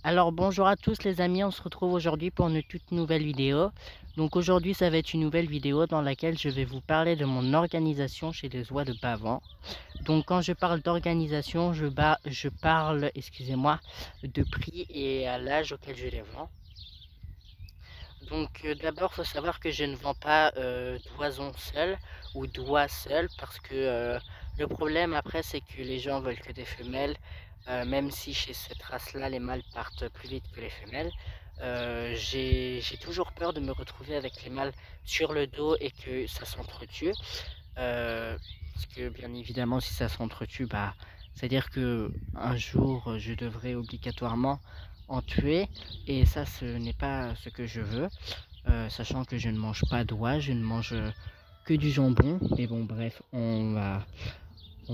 Alors bonjour à tous les amis, on se retrouve aujourd'hui pour une toute nouvelle vidéo. Donc aujourd'hui ça va être une nouvelle vidéo dans laquelle je vais vous parler de mon organisation chez les oies de Bavent. Donc quand je parle d'organisation, je parle, excusez-moi, de prix et à l'âge auquel je les vends. Donc d'abord il faut savoir que je ne vends pas d'oisons seuls ou d'oies seuls parce que le problème après c'est que les gens veulent que des femelles. Même si chez cette race-là, les mâles partent plus vite que les femelles, j'ai toujours peur de me retrouver avec les mâles sur le dos et que ça s'entretue. Parce que bien évidemment, si ça s'entretue, c'est-à-dire que un jour, je devrais obligatoirement en tuer. Et ça, ce n'est pas ce que je veux. Sachant que je ne mange pas d'oie, je ne mange que du jambon. Mais bon, bref, on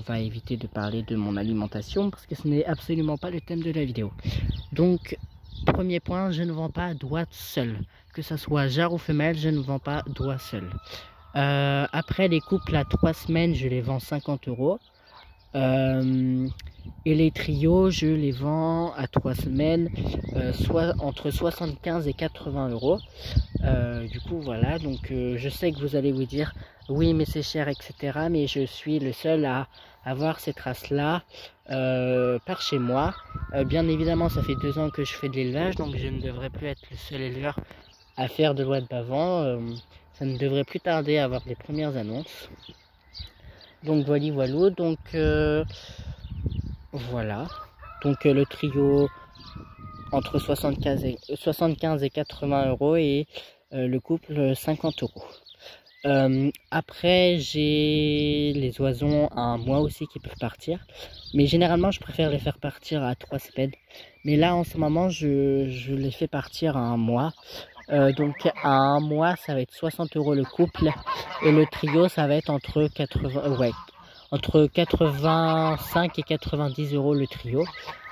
va éviter de parler de mon alimentation parce que ce n'est absolument pas le thème de la vidéo. Donc, premier point, je ne vends pas d'oie seule. Que ce soit jarre ou femelle, je ne vends pas d'oie seule. Après, les couples à 3 semaines, je les vends 50 €. Et les trios, je les vends à 3 semaines, soit entre 75 et 80 €. Du coup, voilà. Donc, je sais que vous allez vous dire, oui, mais c'est cher, etc. Mais je suis le seul à avoir cette race-là par chez moi. Bien évidemment, ça fait 2 ans que je fais de l'élevage, donc je ne devrais plus être le seul éleveur à faire de l'oie de Bavent. Ça ne devrait plus tarder à avoir les premières annonces. Donc voilà, donc voilà. Donc le trio entre 75 et 80 € et le couple 50 €. Après j'ai les oisons à 1 mois aussi qui peuvent partir, mais généralement je préfère les faire partir à 3 semaines. Mais là en ce moment je les fais partir à 1 mois. Donc à 1 mois ça va être 60 € le couple et le trio ça va être entre 85 et 90 € le trio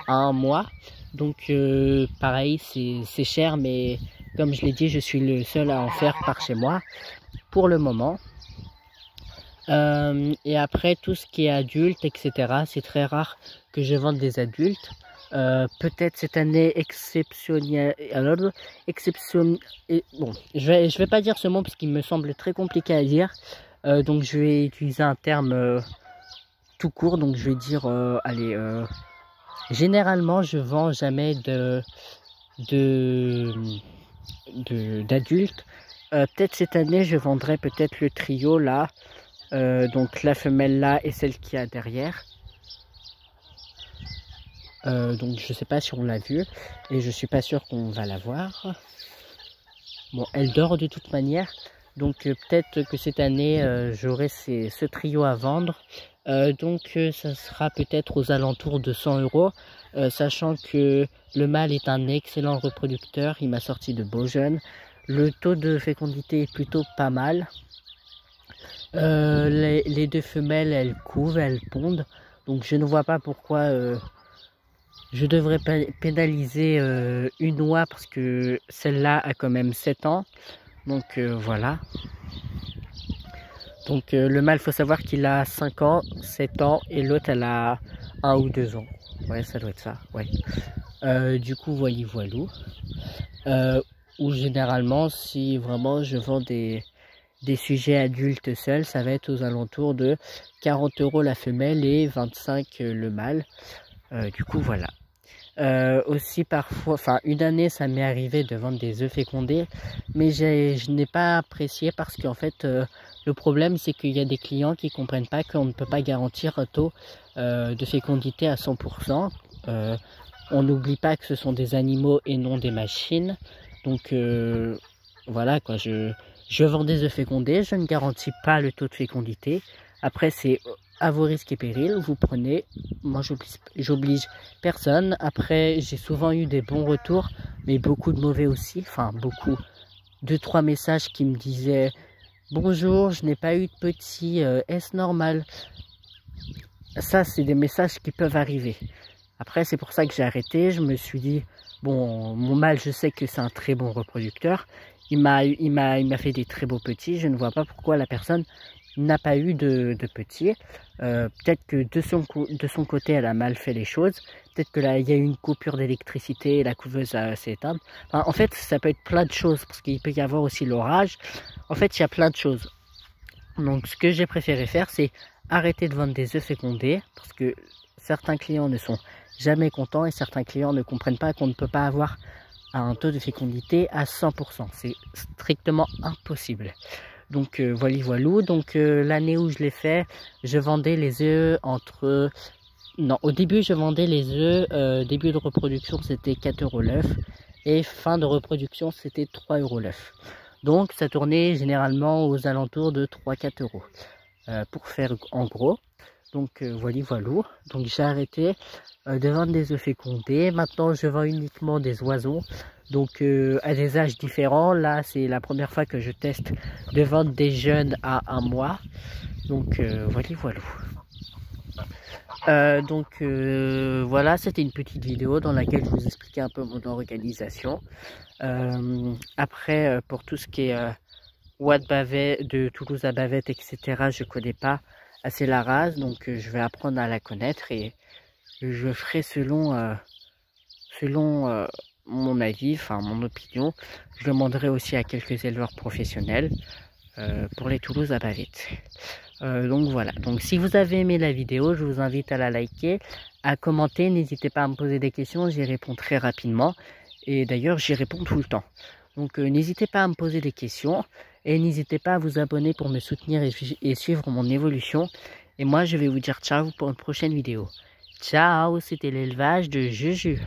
à 1 mois. Donc pareil c'est cher, mais comme je l'ai dit, je suis le seul à en faire par chez moi pour le moment. Et après tout ce qui est adulte, etc., c'est très rare que je vende des adultes. Peut-être cette année exceptionnelle. Bon, je vais pas dire ce mot parce qu'il me semble très compliqué à dire. Donc je vais utiliser un terme tout court. Donc je vais dire, allez, généralement je vends jamais d'adultes. Peut-être cette année je vendrai peut-être le trio là. Donc la femelle là et celle qui a derrière. Donc je sais pas si on l'a vu et je suis pas sûr qu'on va la voir. Bon, elle dort de toute manière, donc peut-être que cette année j'aurai ce trio à vendre. Donc ça sera peut-être aux alentours de 100 €, sachant que le mâle est un excellent reproducteur, il m'a sorti de beaux jeunes. Le taux de fécondité est plutôt pas mal. Les 2 femelles elles couvent, elles pondent, donc je ne vois pas pourquoi je devrais pénaliser une oie parce que celle-là a quand même 7 ans. Donc voilà. Donc le mâle, faut savoir qu'il a 5 ans, 7 ans et l'autre elle a 1 ou 2 ans. Ouais, ça doit être ça, ouais. Du coup, voilou. Ou généralement, si vraiment je vends des sujets adultes seuls, ça va être aux alentours de 40 € la femelle et 25 le mâle. Du coup voilà. Aussi parfois, enfin une année ça m'est arrivé de vendre des œufs fécondés, mais je n'ai pas apprécié parce qu'en fait le problème c'est qu'il y a des clients qui comprennent pas qu'on ne peut pas garantir un taux de fécondité à 100%. On n'oublie pas que ce sont des animaux et non des machines, donc voilà quoi, je vends des œufs fécondés, je ne garantis pas le taux de fécondité. Après c'est à vos risques et périls, vous prenez, moi j'oblige personne. Après j'ai souvent eu des bons retours, mais beaucoup de mauvais aussi, enfin beaucoup, 2-3 messages qui me disaient bonjour, je n'ai pas eu de petit, est-ce normal? Ça c'est des messages qui peuvent arriver. Après c'est pour ça que j'ai arrêté, je me suis dit bon, mon mâle je sais que c'est un très bon reproducteur, il m'a fait des très beaux petits, je ne vois pas pourquoi la personne n'a pas eu de petits. Peut-être que de son côté, elle a mal fait les choses. Peut-être que là, il y a eu une coupure d'électricité et la couveuse s'est éteinte. Enfin, en fait, ça peut être plein de choses parce qu'il peut y avoir aussi l'orage. En fait, il y a plein de choses. Donc, ce que j'ai préféré faire, c'est arrêter de vendre des œufs fécondés parce que certains clients ne sont jamais contents et certains clients ne comprennent pas qu'on ne peut pas avoir un taux de fécondité à 100%. C'est strictement impossible. Donc voilà. Donc l'année où je l'ai fait, je vendais les œufs entre... Non, au début je vendais les œufs, début de reproduction c'était 4 € l'œuf et fin de reproduction c'était 3 € l'œuf. Donc ça tournait généralement aux alentours de 3-4 € pour faire en gros. Donc voilà. Donc j'ai arrêté de vendre des œufs fécondés. Maintenant je vends uniquement des oiseaux. Donc à des âges différents. Là c'est la première fois que je teste de vendre des jeunes à 1 mois. Donc voilà. Voilà, c'était une petite vidéo dans laquelle je vous expliquais un peu mon organisation. Après pour tout ce qui est Bavette, de Toulouse à Bavette, etc. je connais pas assez la race, donc je vais apprendre à la connaître et je ferai selon mon avis, enfin mon opinion. Je demanderai aussi à quelques éleveurs professionnels pour les Toulouse à Bavette. Donc voilà, donc si vous avez aimé la vidéo, je vous invite à la liker, à commenter, n'hésitez pas à me poser des questions, j'y réponds très rapidement et d'ailleurs j'y réponds tout le temps. Donc n'hésitez pas à me poser des questions et n'hésitez pas à vous abonner pour me soutenir et suivre mon évolution. Et moi je vais vous dire ciao pour une prochaine vidéo. Ciao, c'était l'élevage de Juju.